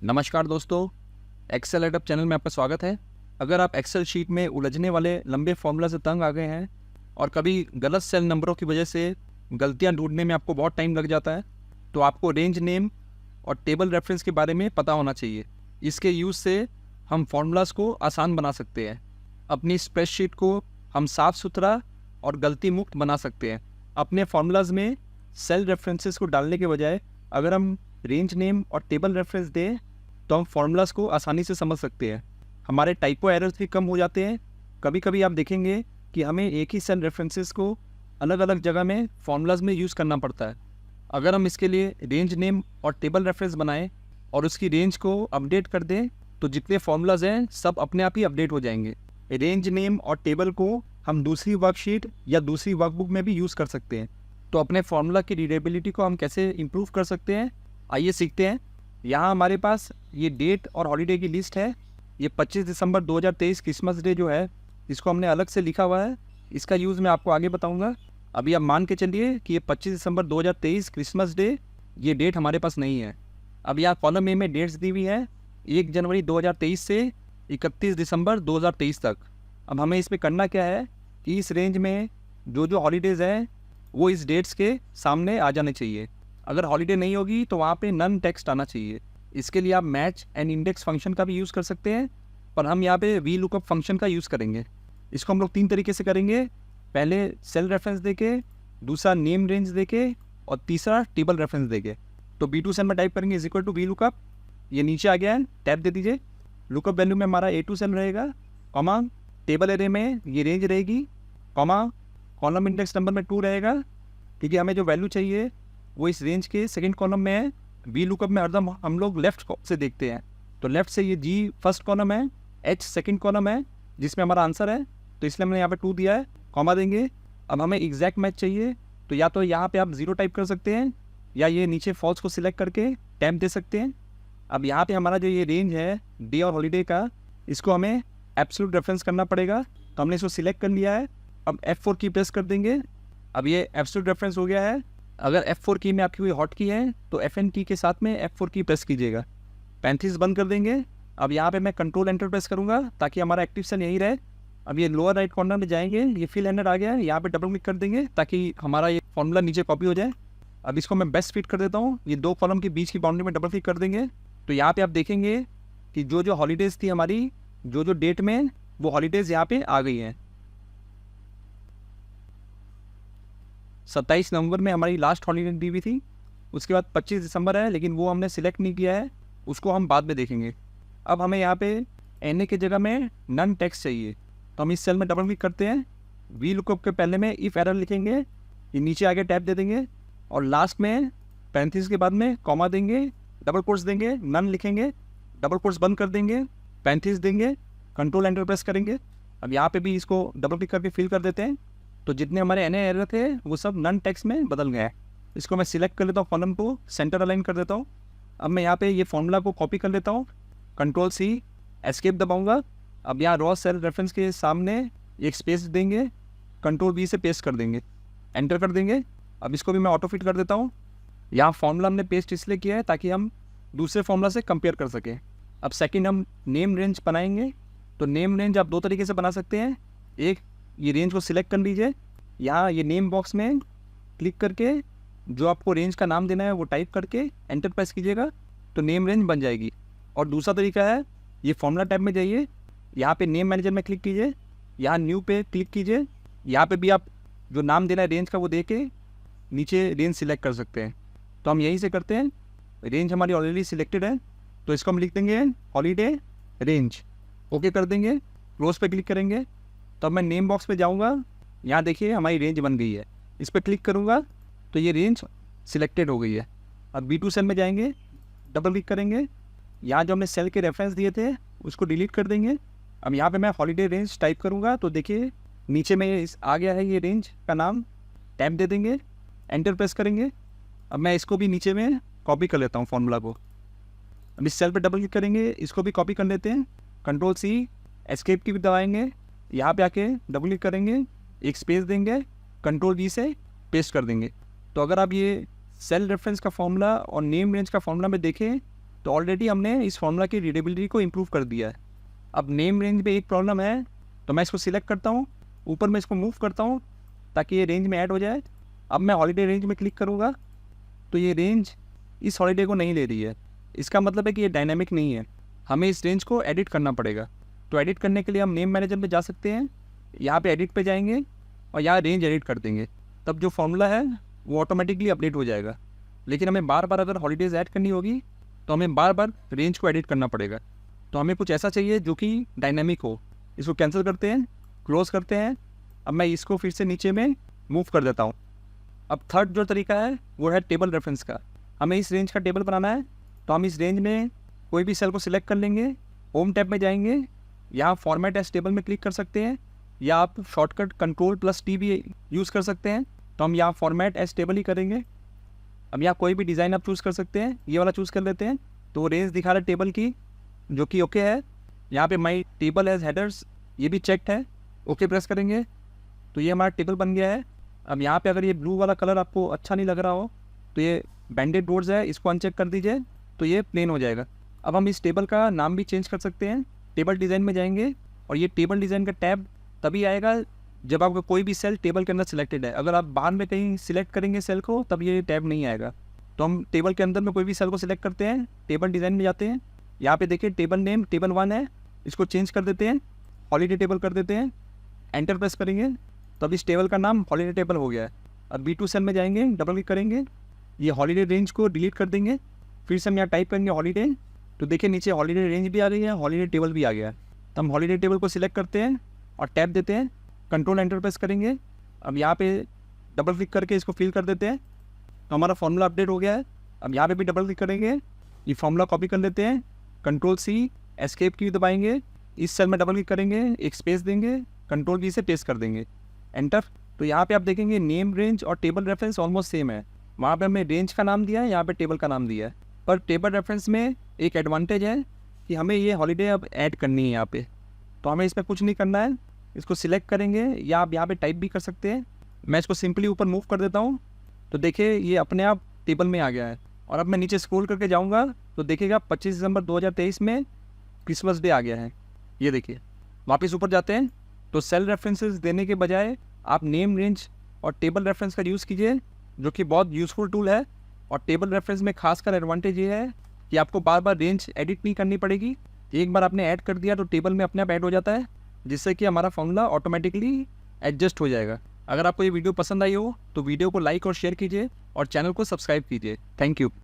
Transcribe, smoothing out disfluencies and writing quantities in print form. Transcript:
नमस्कार दोस्तों, Excel add up channel में आपका स्वागत है। अगर आप एक्सेल शीट में उलझने वाले लंबे फॉर्मूला से तंग आ गए हैं और कभी गलत सेल नंबरों की वजह से गलतियां ढूंढने में आपको बहुत टाइम लग जाता है, तो आपको रेंज नेम और टेबल रेफरेंस के बारे में पता होना चाहिए। इसके यूज़ से हम फॉर्मूलाज को आसान बना सकते हैं। अपनी स्प्रेडशीट को हम साफ़ सुथरा और गलती मुक्त बना सकते हैं। अपने फॉर्मूलाज में सेल रेफरेंसेस को डालने के बजाय अगर हम रेंज नेम और टेबल रेफरेंस दें तो हम फॉर्मूलाज को आसानी से समझ सकते हैं। हमारे टाइपो एरर्स भी कम हो जाते हैं। कभी कभी आप देखेंगे कि हमें एक ही सेल रेफरेंसेस को अलग अलग जगह में फॉर्मूलाज में यूज़ करना पड़ता है। अगर हम इसके लिए रेंज नेम और टेबल रेफरेंस बनाएं और उसकी रेंज को अपडेट कर दें तो जितने फॉर्मूलाज हैं सब अपने आप ही अपडेट हो जाएंगे। रेंज नेम और टेबल को हम दूसरी वर्कशीट या दूसरी वर्कबुक में भी यूज़ कर सकते हैं। तो अपने फॉर्मूला की रीडेबिलिटी को हम कैसे इम्प्रूव कर सकते हैं, आइए सीखते हैं। यहाँ हमारे पास ये डेट और हॉलीडे की लिस्ट है। ये 25 दिसंबर 2023 क्रिसमस डे जो है, इसको हमने अलग से लिखा हुआ है। इसका यूज़ मैं आपको आगे बताऊँगा। अभी आप मान के चलिए कि ये 25 दिसंबर 2023 क्रिसमस डे, ये डेट हमारे पास नहीं है। अब यहाँ कॉलम ए में डेट्स दी हुई है 1 जनवरी 2023 से 31 दिसंबर 2023 तक। अब हमें इसमें करना क्या है कि इस रेंज में जो हॉलीडेज़ हैं वो इस डेट्स के सामने आ जाने चाहिए। अगर हॉलीडे नहीं होगी तो वहाँ पे नन टेक्स्ट आना चाहिए। इसके लिए आप मैच एंड इंडेक्स फंक्शन का भी यूज़ कर सकते हैं, पर हम यहाँ पे वी लुकअप फंक्शन का यूज़ करेंगे। इसको हम लोग 3 तरीके से करेंगे। पहले सेल रेफरेंस देके, दूसरा नेम रेंज देके और तीसरा टेबल रेफरेंस देके। तो B2 सेल में टाइप करेंगे is equal to V lookup. ये नीचे आ गया है, टैब दे दीजिए। लुकअप वैल्यू में हमारा A2 सेल रहेगा, कॉमा टेबल एरे में ये रेंज रहेगी, कॉमा कॉलम इंडेक्स नंबर में 2 रहेगा, क्योंकि हमें जो वैल्यू चाहिए वो इस रेंज के सेकंड कॉलम में है। वी लुकअप में हरदम हम लोग लेफ्ट से देखते हैं, तो लेफ्ट से ये जी फर्स्ट कॉलम है, एच सेकंड कॉलम है जिसमें हमारा आंसर है, तो इसलिए हमने यहाँ पे 2 दिया है, कॉमा देंगे। अब हमें एग्जैक्ट मैच चाहिए, तो या तो यहाँ पे आप 0 टाइप कर सकते हैं या ये नीचे फॉल्स को सिलेक्ट करके टैब दे सकते हैं। अब यहाँ पे हमारा जो ये रेंज है डे और हॉलीडे का, इसको हमें एब्सोल्यूट रेफरेंस करना पड़ेगा, तो हमने इसको सिलेक्ट कर लिया है। अब F4 की प्रेस कर देंगे। अब ये एब्सोल्यूट रेफरेंस हो गया है। अगर F4 की में आपकी कोई हॉट की है तो FN की के साथ में F4 की प्रेस कीजिएगा। पैंथीस बंद कर देंगे। अब यहाँ पे मैं कंट्रोल एंटर प्रेस करूँगा ताकि हमारा एक्टिव सेल यही रहे। अब ये लोअर राइट कॉर्नर में जाएंगे, ये फिल हैंडर आ गया है, यहाँ पे डबल क्लिक कर देंगे ताकि हमारा ये फॉर्मूला नीचे कॉपी हो जाए। अब इसको मैं बेस्ट फिट कर देता हूँ। ये 2 कॉलम के बीच की बाउंड्री में डबल क्लिक कर देंगे, तो यहाँ पर आप देखेंगे कि जो हॉलीडेज़ थी हमारी, जो डेट में, वो हॉलीडेज़ यहाँ पर आ गई हैं। 27 नवंबर में हमारी लास्ट हॉलीडे दी हुई थी। उसके बाद 25 दिसंबर है, लेकिन वो हमने सिलेक्ट नहीं किया है, उसको हम बाद में देखेंगे। अब हमें यहाँ पे एन की जगह में नन टेक्स्ट चाहिए, तो हम इस सेल में डबल क्लिक करते हैं। वी लुकअप के पहले में इफ एरर लिखेंगे, ये नीचे आगे टैब दे देंगे और लास्ट में पैंतीस के बाद में कॉमा देंगे, डबल कोट्स देंगे, नन लिखेंगे, डबल कोट्स बंद कर देंगे, पैंतीस देंगे, कंट्रोल एंटर प्रेस करेंगे। अब यहाँ पे भी इसको डबल क्लिक करके फिल कर देते हैं, तो जितने हमारे एन एरर थे वो सब नन टेक्स्ट में बदल गए हैं। इसको मैं सिलेक्ट कर लेता हूँ, कॉलम को सेंटर अलाइन कर देता हूँ। अब मैं यहाँ पे ये फॉर्मूला को कॉपी कर लेता हूँ, कंट्रोल C एस्केप दबाऊंगा। अब यहाँ रॉ सेल रेफरेंस के सामने एक स्पेस देंगे, कंट्रोल V से पेस्ट कर देंगे, एंटर कर देंगे। अब इसको भी मैं ऑटो फिट कर देता हूँ। यहाँ फॉर्मूला हमने पेस्ट इसलिए किया है ताकि हम दूसरे फॉर्मूला से कंपेयर कर सकें। अब सेकेंड हम नेम रेंज बनाएंगे, तो नेम रेंज आप 2 तरीके से बना सकते हैं। एक, ये रेंज को सिलेक्ट कर लीजिए, यहाँ ये नेम बॉक्स में क्लिक करके जो आपको रेंज का नाम देना है वो टाइप करके एंटर प्रेस कीजिएगा, तो नेम रेंज बन जाएगी। और दूसरा तरीका है, ये फॉर्मूला टैब में जाइए, यहाँ पे नेम मैनेजर में क्लिक कीजिए, यहाँ न्यू पे क्लिक कीजिए। यहाँ पे भी आप जो नाम देना है रेंज का वो दे के नीचे रेंज सिलेक्ट कर सकते हैं। तो हम यहीं से करते हैं। रेंज हमारी ऑलरेडी सिलेक्टेड है, तो इसको हम लिख देंगे हॉलीडे रेंज, ओके कर देंगे, क्लोज पे क्लिक करेंगे। तो अब मैं नेम बॉक्स पे जाऊँगा, यहाँ देखिए हमारी रेंज बन गई है। इस पर क्लिक करूँगा तो ये रेंज सिलेक्टेड हो गई है। अब B2 सेल में जाएंगे, डबल क्लिक करेंगे, यहाँ जो हमने सेल के रेफरेंस दिए थे उसको डिलीट कर देंगे। अब यहाँ पे मैं हॉलीडे रेंज टाइप करूँगा, तो देखिए नीचे में ये आ गया है ये रेंज का नाम, टैब दे देंगे, एंटर प्रेस करेंगे। अब मैं इसको भी नीचे में कॉपी कर लेता हूँ फॉर्मूला को। अब इस सेल पर डबल क्लिक करेंगे, इसको भी कॉपी कर लेते हैं, कंट्रोल C एस्केप की भी दबाएंगे, यहाँ पे आके डबल क्लिक करेंगे, एक स्पेस देंगे, कंट्रोल V से पेस्ट कर देंगे। तो अगर आप ये सेल रेफरेंस का फॉर्मूला और नेम रेंज का फॉर्मूला में देखें तो ऑलरेडी हमने इस फॉर्मूला की रीडेबिलिटी को इम्प्रूव कर दिया है। अब नेम रेंज में एक प्रॉब्लम है, तो मैं इसको सिलेक्ट करता हूँ, ऊपर मैं इसको मूव करता हूँ ताकि ये रेंज में ऐड हो जाए। अब मैं हॉलीडे रेंज में क्लिक करूँगा तो ये रेंज इस हॉलीडे को नहीं ले रही है। इसका मतलब है कि ये डायनामिक नहीं है, हमें इस रेंज को एडिट करना पड़ेगा। तो एडिट करने के लिए हम नेम मैनेजर में जा सकते हैं, यहाँ पे एडिट पे जाएंगे और यहाँ रेंज एडिट कर देंगे, तब जो फॉर्मूला है वो ऑटोमेटिकली अपडेट हो जाएगा। लेकिन हमें बार बार अगर हॉलीडेज़ ऐड करनी होगी तो हमें बार बार रेंज को एडिट करना पड़ेगा। तो हमें कुछ ऐसा चाहिए जो कि डायनामिक हो। इसको कैंसिल करते हैं, क्लोज करते हैं। अब मैं इसको फिर से नीचे में मूव कर देता हूँ। अब थर्ड जो तरीका है वो है टेबल रेफरेंस का। हमें इस रेंज का टेबल बनाना है, तो हम इस रेंज में कोई भी सेल को सिलेक्ट कर लेंगे, होम टैब में जाएंगे, यहाँ फॉर्मेट एज टेबल में क्लिक कर सकते हैं, या आप शॉर्टकट Ctrl+T भी यूज़ कर सकते हैं। तो हम यहाँ फॉर्मेट एज टेबल ही करेंगे। अब यहाँ कोई भी डिज़ाइन आप चूज़ कर सकते हैं, ये वाला चूज़ कर लेते हैं। तो रेंज दिखा रहा है टेबल की, जो कि ओके है। यहाँ पे माई टेबल एज हेडर्स ये भी चेक्ड है, ओके प्रेस करेंगे तो ये हमारा टेबल बन गया है। अब यहाँ पे अगर ये ब्लू वाला कलर आपको अच्छा नहीं लग रहा हो तो ये बैंडेड रोड्स है, इसको अनचेक कर दीजिए तो ये प्लेन हो जाएगा। अब हम इस टेबल का नाम भी चेंज कर सकते हैं। टेबल डिज़ाइन में जाएंगे और ये टेबल डिज़ाइन का टैब तभी आएगा जब आपका कोई भी सेल टेबल के अंदर सिलेक्टेड है। अगर आप बाहर में कहीं सिलेक्ट करेंगे सेल को तब ये टैब नहीं आएगा। तो हम टेबल के अंदर में कोई भी सेल को सिलेक्ट करते हैं, टेबल डिज़ाइन में जाते हैं, यहाँ पे देखिए टेबल नेम टेबल 1 है, इसको चेंज कर देते हैं, हॉलीडे टेबल कर देते हैं, एंटर प्रेस करेंगे तो अब इस टेबल का नाम हॉलीडे टेबल हो गया है। अब B2 सेल में जाएंगे, डबल क्लिक करेंगे, ये हॉलीडे रेंज को डिलीट कर देंगे, फिर से हम यहाँ टाइप करेंगे हॉलीडे, तो देखिए नीचे हॉलीडे रेंज भी आ गई है, हॉलीडे टेबल भी आ गया है। तो हम हॉलीडे टेबल को सिलेक्ट करते हैं और टैब देते हैं, कंट्रोल एंटर प्रेस करेंगे। अब यहाँ पे डबल क्लिक करके इसको फिल कर देते हैं, तो हमारा फॉर्मूला अपडेट हो गया है। अब यहाँ पे भी डबल क्लिक करेंगे, ये फॉर्मूला कॉपी कर लेते हैं, Ctrl+C एस्केप की दबाएंगे, इस सेल में डबल क्लिक करेंगे, एक स्पेस देंगे, Ctrl+V से पेस्ट कर देंगे, एंटर। तो यहाँ पे आप देखेंगे नेम रेंज और टेबल रेफरेंस ऑलमोस्ट सेम है। वहाँ पे हमने रेंज का नाम दिया है, यहाँ पे टेबल का नाम दिया है। पर टेबल रेफरेंस में एक एडवांटेज है कि हमें ये हॉलीडे अब ऐड करनी है यहाँ पे, तो हमें इस पर कुछ नहीं करना है। इसको सिलेक्ट करेंगे या आप यहाँ पे टाइप भी कर सकते हैं। मैं इसको सिंपली ऊपर मूव कर देता हूँ तो देखिए ये अपने आप टेबल में आ गया है। और अब मैं नीचे स्क्रॉल करके जाऊँगा तो देखिएगा 25 दिसंबर 2023 में क्रिसमस डे आ गया है। ये देखिए वापस ऊपर जाते हैं तो सेल रेफरेंसेस देने के बजाय आप नेम रेंज और टेबल रेफरेंस का यूज़ कीजिए, जो कि बहुत यूज़फुल टूल है। और टेबल रेफरेंस में खासकर एडवांटेज ये है कि आपको बार बार रेंज एडिट नहीं करनी पड़ेगी। एक बार आपने ऐड कर दिया तो टेबल में अपने आप ऐड हो जाता है, जिससे कि हमारा फॉर्मूला ऑटोमेटिकली एडजस्ट हो जाएगा। अगर आपको ये वीडियो पसंद आई हो तो वीडियो को लाइक और शेयर कीजिए और चैनल को सब्सक्राइब कीजिए। Thank you.